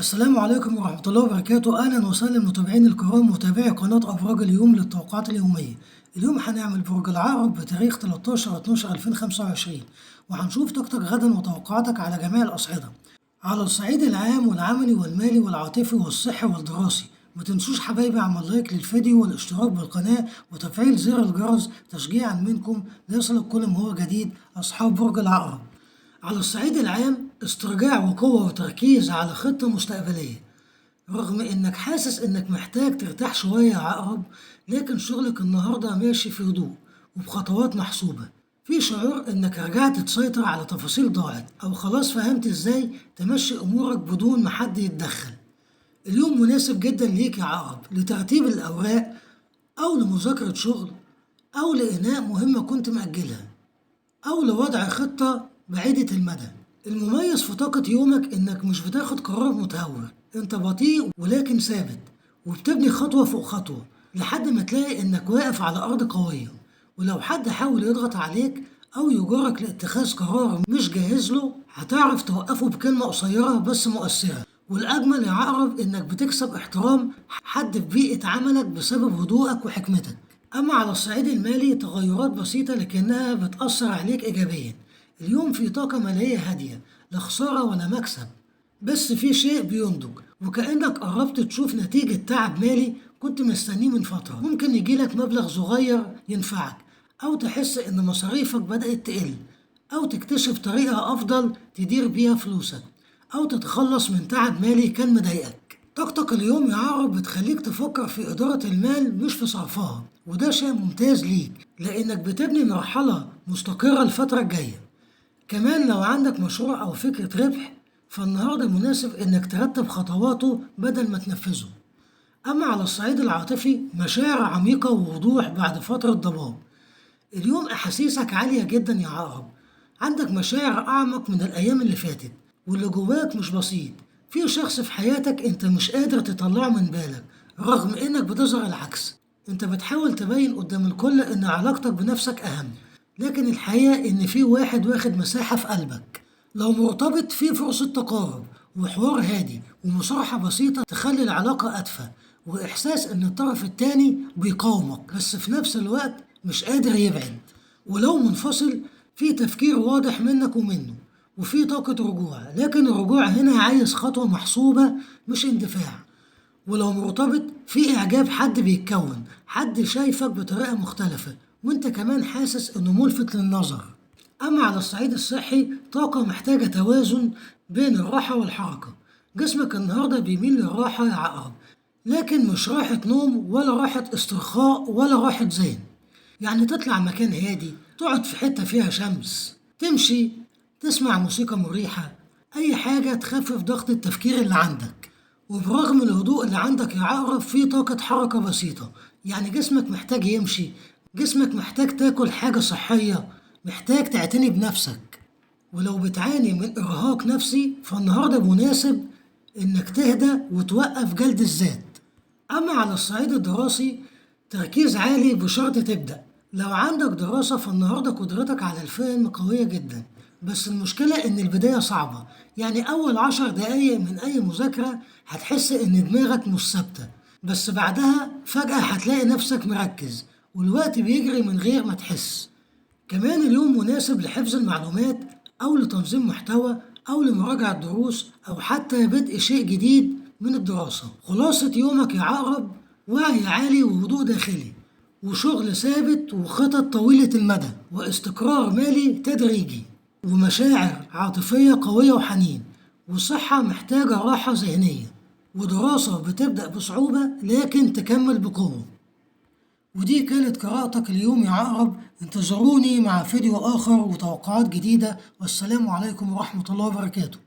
السلام عليكم ورحمة الله وبركاته. أهلا وسهلا متابعين الكرام، متابعي قناة أبراج اليوم للتوقعات اليومية. اليوم هنعمل برج العقرب بتاريخ 13/12/2025، وهنشوف طاقتك غدا وتوقعاتك على جميع الأصعدة، على الصعيد العام والعملي والمالي والعاطفي والصحي والدراسي. ما تنسوش حبايبي اعمل لايك للفيديو والاشتراك بالقناة وتفعيل زر الجرس تشجيعا منكم ليصلك كل ما هو جديد أصحاب برج العقرب. على الصعيد العام استرجاع وقوة وتركيز على خطة مستقبلية، رغم إنك حاسس إنك محتاج ترتاح شوية يا عقرب، لكن شغلك النهاردة ماشي في هدوء وبخطوات محسوبة. في شعور إنك رجعت تسيطر على تفاصيل ضاعت، أو خلاص فهمت إزاي تمشي أمورك بدون ما حد يتدخل. اليوم مناسب جدا ليك يا عقرب لترتيب الأوراق، أو لمذاكرة شغل، أو لإنهاء مهمة كنت مأجلها، أو لوضع خطة بعيدة المدى. المميز في طاقة يومك إنك مش بتاخد قرار متهور، أنت بطيء ولكن ثابت، وبتبني خطوة فوق خطوة لحد ما تلاقي إنك واقف على أرض قوية. ولو حد حاول يضغط عليك أو يجرك لاتخاذ قرار مش جاهز له، هتعرف توقفه بكلمة قصيرة بس مؤثرة. والأجمل يا عقرب إنك بتكسب احترام حد في بيئة عملك بسبب هدوءك وحكمتك. أما على الصعيد المالي تغيرات بسيطة لكنها بتأثر عليك إيجابيا. اليوم في طاقة مالية هادية، لا خسارة ولا مكسب، بس في شيء بينضج وكأنك قربت تشوف نتيجة تعب مالي كنت مستنيه من فترة. ممكن يجيلك مبلغ صغير ينفعك، أو تحس إن مصاريفك بدأت تقل، أو تكتشف طريقة أفضل تدير بيها فلوسك، أو تتخلص من تعب مالي كان مضايقك. طاقتك اليوم يا عقرب بتخليك تفكر في إدارة المال مش في صرفها، وده شيء ممتاز ليك لأنك بتبني مرحلة مستقرة الفترة الجاية. كمان لو عندك مشروع أو فكرة ربح، فالنهاردة مناسب إنك ترتب خطواته بدل ما تنفذه. أما على الصعيد العاطفي مشاعر عميقة ووضوح بعد فترة ضباب. اليوم أحاسيسك عالية جدا يا عقرب، عندك مشاعر أعمق من الأيام اللي فاتت، واللي جواك مش بسيط. في شخص في حياتك أنت مش قادر تطلعه من بالك، رغم إنك بتظهر العكس. أنت بتحاول تبين قدام الكل إن علاقتك بنفسك أهم، لكن الحقيقة إن في واحد واخد مساحة في قلبك. لو مرتبط في فرصة تقارب وحوار هادي ومصارحة بسيطة تخلي العلاقة أدفى، وإحساس إن الطرف التاني بيقاومك بس في نفس الوقت مش قادر يبعد. ولو منفصل في تفكير واضح منك ومنه، وفي طاقة رجوع، لكن الرجوع هنا عايز خطوة محسوبة مش اندفاع. ولو مرتبط في إعجاب حد بيتكون، حد شايفك بطريقة مختلفة وانت كمان حاسس انه ملفت للنظر. أما على الصعيد الصحي طاقة محتاجة توازن بين الراحة والحركة. جسمك النهاردة بيميل للراحة يا عقرب، لكن مش راحة نوم ولا راحة استرخاء ولا راحة ذهن. يعني تطلع مكان هادي، تقعد في حتة فيها شمس، تمشي، تسمع موسيقى مريحة، أي حاجة تخفف ضغط التفكير اللي عندك. وبرغم الهدوء اللي عندك يا عقرب في طاقة حركة بسيطة، يعني جسمك محتاج يمشي، جسمك محتاج تاكل حاجة صحية، محتاج تعتني بنفسك. ولو بتعاني من إرهاق نفسي فالنهاردة مناسب إنك تهدى وتوقف جلد الذات. أما على الصعيد الدراسي تركيز عالي بشرط تبدأ. لو عندك دراسة فالنهاردة قدرتك على الفهم قوية جدا، بس المشكلة إن البداية صعبة. يعني أول 10 دقايق من أي مذاكرة هتحس إن دماغك مش ثابتة، بس بعدها فجأة هتلاقي نفسك مركز والوقت بيجري من غير ما تحس. كمان اليوم مناسب لحفظ المعلومات، أو لتنظيم محتوى، أو لمراجعة دروس، أو حتى بدء شيء جديد من الدراسة. خلاصة يومك يا عقرب وعي عالي وهدوء داخلي، وشغل ثابت وخطط طويلة المدى، واستقرار مالي تدريجي، ومشاعر عاطفية قوية وحنين، وصحة محتاجة راحة ذهنية، ودراسة بتبدأ بصعوبة لكن تكمل بقوة. ودي كانت قراءتك اليوم يا عقرب، انتظروني مع فيديو آخر وتوقعات جديدة، والسلام عليكم ورحمة الله وبركاته.